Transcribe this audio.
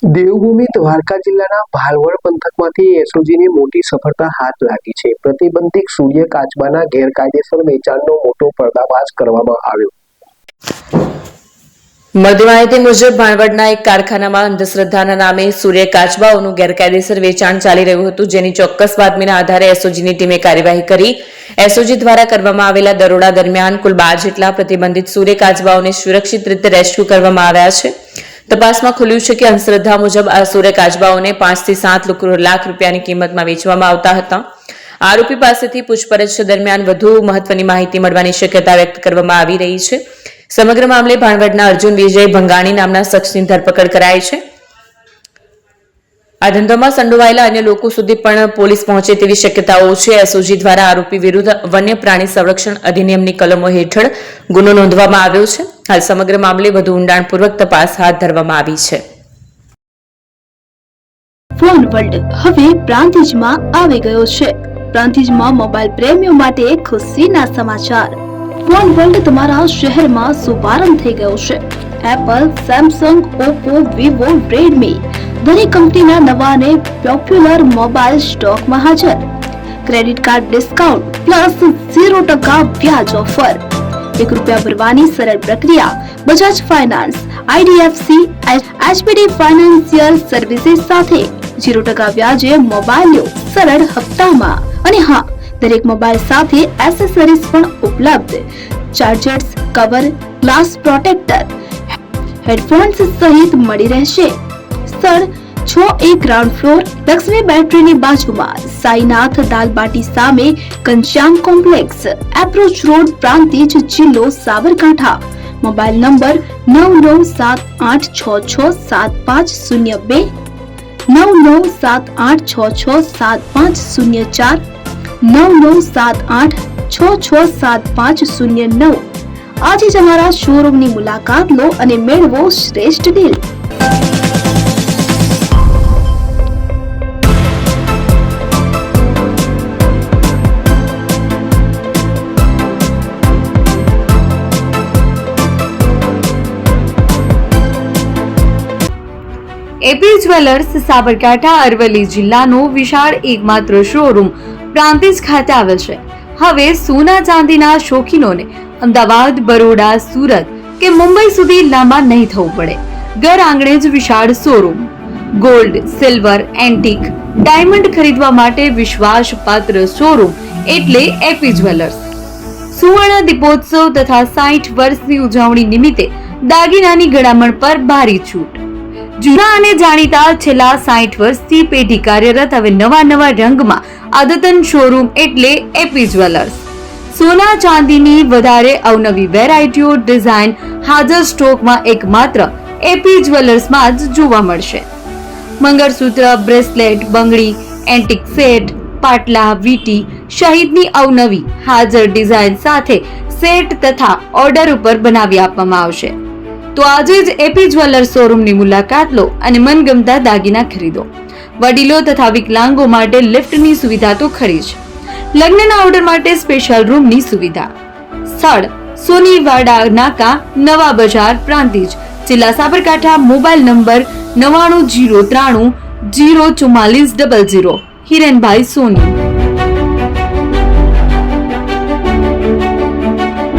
દેવભૂમિ દ્વારકા જિલ્લાના ભાલવડ પંથકમાંથી એસઓજીની મોટી સફળતા હાથ લાગી છે. પ્રતિબંધિત સૂર્ય કાચબાના ગેરકાયદેસર વેચાણનો મોટો પર્દાફાશ કરવામાં આવ્યો. મળતી માહિતી મુજબ ભાણવડના એક કારખાનામાં અંધશ્રદ્ધાના નામે સૂર્ય કાચબાઓનું ગેરકાયદેસર વેચાણ ચાલી રહ્યું હતું, જેની ચોક્કસ બાતમીના આધારે એસઓજીની ટીમે કાર્યવાહી કરી. એસઓજી દ્વારા કરવામાં આવેલા દરોડા દરમિયાન કુલ 12 જેટલા પ્રતિબંધિત સૂર્ય કાચબાઓને સુરક્ષિત રીતે રેસ્ક્યુ કરવામાં આવ્યા છે. તપાસમાં ખુલ્યું છે કે અંધશ્રદ્ધા મુજબ આ સૂર્ય કાચબાઓને 5 થી 7 લાખ રૂપિયાની કિંમતમાં વેચવામાં આવતા હતા. આરોપી પાસેથી પૂછપરછ દરમિયાન વધુ મહત્વની માહિતી મળવાની શક્યતા વ્યક્ત કરવામાં આવી રહી છે. સમગ્ર મામલે ભાણવડના અર્જુન વિજય ભંગાણી નામના શખ્સની ધરપકડ કરાઈ છે. આ ધંધામાં સંડોવાયેલા અન્ય લોકો સુધી પણ પોલીસ પહોંચે તેવી શક્યતાઓ છે. એસઓજી દ્વારા આરોપી વિરુદ્ધ વન્ય પ્રાણી સંરક્ષણ અધિનિયમની કલમો હેઠળ ગુનો નોંધવામાં આવ્યો છે. હાલ સમગ્ર મામલે વધુ ઊંડાણપૂર્વક તપાસ હાથ ધરવામાં આવી છે. ફોન વર્લ્ડ હવે પ્રાંતિજમાં આવી ગયો છે. પ્રાંતિજમાં મોબાઈલ પ્રેમીઓ માટે ખુશીના સમાચાર. ફોન વર્લ્ડ તમારા શહેરમાં શુભારંભ થઈ ગયો છે. Apple, Samsung, Oppo, Vivo, Redmi દરેક કંપનીના નવા અને પોપ્યુલર મોબાઈલ સ્ટોકમાં હાજર. ક્રેડિટ કાર્ડ ડિસ્કાઉન્ટ પ્લસ 0% વ્યાજ ઓફર. ₹1 ભરવાની સરળ પ્રક્રિયા. Bajaj finance, IDFC, HPD financial services સાથે 0% વ્યાજે મોબાઈલ લો સરળ હપ્તામાં. અને હા, દરેક મોબાઈલ સાથે એસેસરીઝ પણ ઉપલબ્ધ. Chargers, cover, glass protractor, headphones સહિત મળી રહેશે. સ્થળ 6A ગ્રાઉન્ડ ફ્લોર, લક્ષ્મી બેટરીની બાજુમાં, સાઈનાથ દાલબાટી સામે, Ghanshyam complex, approach road, Prantij, જિલ્લો સાબરકાંઠા. Mobile number 9978667502, 9978667504, 9978667509. આજે જ અમારા શોરૂમની મુલાકાત લો અને મેળવો શ્રેષ્ઠ deal. AP jewellers Sabarkantha Aravalli જિલ્લાનો વિશાળ એકમાત્ર શોરૂમ પ્રાંતિજ ખાતે આવેલ છે. હવે સોના ચાંદીના શોખીનોને અમદાવાદ, બરોડા, સુરત કે મુંબઈ સુધી લાંબા નહીં થવું પડે. ઘર આંગણે જ વિશાળ showroom. Gold, silver, antique, diamond ખરીદવા માટે વિશ્વાસપાત્ર શોરૂમ એટલે એપી જ્વેલર્સ. સુવર્ણ દીપોત્સવ તથા 60 વર્ષની ઉજવણી નિમિત્તે દાગીનાની ગળામણ પર ભારી છૂટ. જૂના અને જાણીતા છેલ્લા 60 વર્ષથી પેઢી કાર્યરત હવે નવા રંગમાં અદ્યતન શોરૂમ એટલે એપી જ્વેલર્સ. સોના ચાંદીની વધારે અવનવી વેરાયટીઓ, ડિઝાઇન હાજર સ્ટોકમાં એકમાત્ર એપી જ્વેલર્સમાં જ જોવા મળશે. મંગળસૂત્ર, બ્રેસલેટ, બંગડી, એન્ટિક સેટ, પાટલા, વીટી સહિતની અવનવી હાજર ડિઝાઇન સાથે સેટ તથા ઓર્ડર ઉપર બનાવી આપવામાં આવશે. તો આજે જ એપી જ્વેલર્સ શોરૂમની મુલાકાત લો અને મનગમતા દાગીના ખરીદો. વડીલો તથા વિકલાંગો માટે લિફ્ટની સુવિધા તો ખરી જ. લગ્નના ઓર્ડર માટે સ્પેશિયલ રૂમની સુવિધા. સ્થળ સોનીવાડા નાકા, નવા બજાર, પ્રાંતિજ, જિલ્લા સાબરકાંઠા. Mobile number 9903004400. હિરેનભાઈ સોની.